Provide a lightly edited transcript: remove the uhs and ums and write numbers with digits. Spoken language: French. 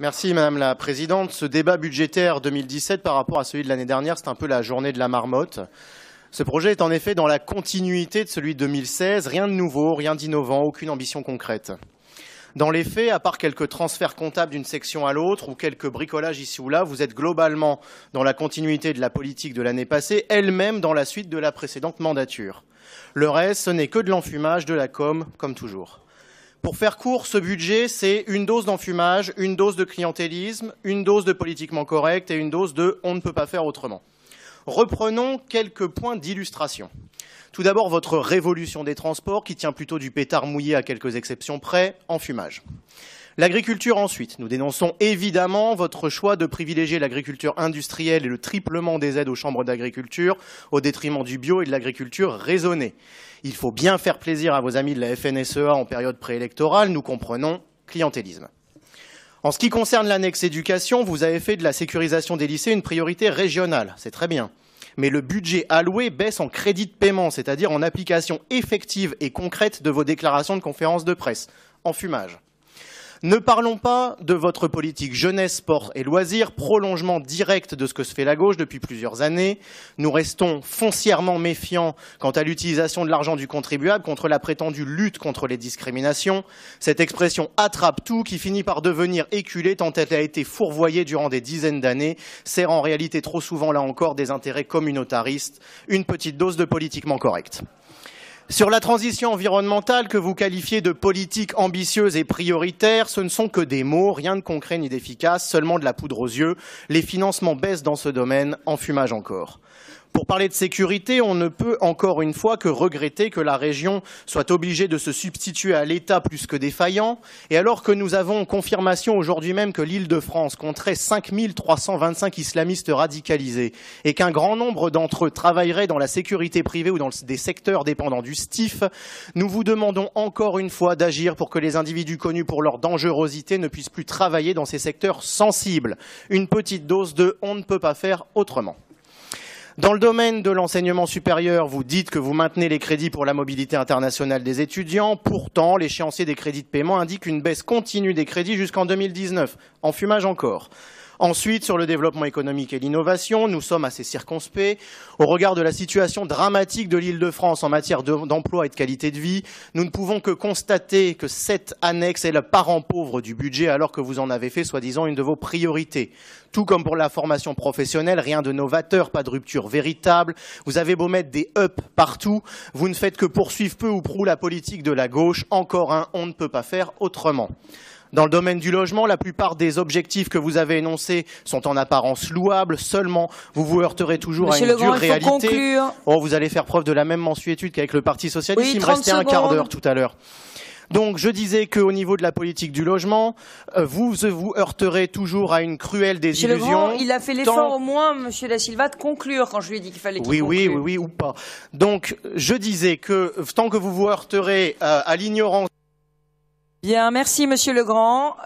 Merci Madame la Présidente. Ce débat budgétaire 2017 par rapport à celui de l'année dernière, c'est un peu la journée de la marmotte. Ce projet est en effet dans la continuité de celui de 2016, rien de nouveau, rien d'innovant, aucune ambition concrète. Dans les faits, à part quelques transferts comptables d'une section à l'autre ou quelques bricolages ici ou là, vous êtes globalement dans la continuité de la politique de l'année passée, elle-même dans la suite de la précédente mandature. Le reste, ce n'est que de l'enfumage, de la com, comme toujours. Pour faire court, ce budget, c'est une dose d'enfumage, une dose de clientélisme, une dose de politiquement correct et une dose de « on ne peut pas faire autrement ». Reprenons quelques points d'illustration. Tout d'abord, votre révolution des transports, qui tient plutôt du pétard mouillé à quelques exceptions près, enfumage. L'agriculture ensuite. Nous dénonçons évidemment votre choix de privilégier l'agriculture industrielle et le triplement des aides aux chambres d'agriculture au détriment du bio et de l'agriculture raisonnée. Il faut bien faire plaisir à vos amis de la FNSEA en période préélectorale, nous comprenons clientélisme. En ce qui concerne l'annexe éducation, vous avez fait de la sécurisation des lycées une priorité régionale, c'est très bien. Mais le budget alloué baisse en crédit de paiement, c'est-à-dire en application effective et concrète de vos déclarations de conférences de presse, enfumage. Ne parlons pas de votre politique jeunesse, sport et loisirs, prolongement direct de ce que se fait la gauche depuis plusieurs années. Nous restons foncièrement méfiants quant à l'utilisation de l'argent du contribuable contre la prétendue lutte contre les discriminations. Cette expression attrape tout qui finit par devenir éculée tant elle a été fourvoyée durant des dizaines d'années, sert en réalité trop souvent là encore des intérêts communautaristes, une petite dose de politiquement correct. Sur la transition environnementale que vous qualifiez de politique ambitieuse et prioritaire, ce ne sont que des mots, rien de concret ni d'efficace, seulement de la poudre aux yeux. Les financements baissent dans ce domaine, enfumage encore. Pour parler de sécurité, on ne peut encore une fois que regretter que la région soit obligée de se substituer à l'État plus que défaillant. Et alors que nous avons confirmation aujourd'hui même que l'Île-de-France compterait 5325 islamistes radicalisés et qu'un grand nombre d'entre eux travailleraient dans la sécurité privée ou dans des secteurs dépendants du STIF, nous vous demandons encore une fois d'agir pour que les individus connus pour leur dangerosité ne puissent plus travailler dans ces secteurs sensibles. Une petite dose de « on ne peut pas faire autrement ». Dans le domaine de l'enseignement supérieur, vous dites que vous maintenez les crédits pour la mobilité internationale des étudiants. Pourtant, l'échéancier des crédits de paiement indique une baisse continue des crédits jusqu'en 2019. Enfumage encore. Ensuite, sur le développement économique et l'innovation, nous sommes assez circonspects. Au regard de la situation dramatique de l'Île-de-France en matière d'emploi et de qualité de vie, nous ne pouvons que constater que cette annexe est le parent pauvre du budget alors que vous en avez fait, soi-disant, une de vos priorités. Tout comme pour la formation professionnelle, rien de novateur, pas de rupture véritable. Vous avez beau mettre des up partout, vous ne faites que poursuivre peu ou prou la politique de la gauche. Encore un, on ne peut pas faire autrement. Dans le domaine du logement, la plupart des objectifs que vous avez énoncés sont en apparence louables, seulement vous vous heurterez toujours à une dure réalité. Oh, vous allez faire preuve de la même mansuétude qu'avec le Parti socialiste. Oui, il me restait un quart d'heure tout à l'heure. Donc, je disais qu'au niveau de la politique du logement, vous vous heurterez toujours à une cruelle désillusion. Monsieur Legrand, il a fait l'effort au moins, Monsieur Da Silva, de conclure quand je lui ai dit qu'il fallait qu'il conclue. Oui, ou pas. Donc, je disais que tant que vous vous heurterez à l'ignorance. Bien, merci Monsieur Legrand.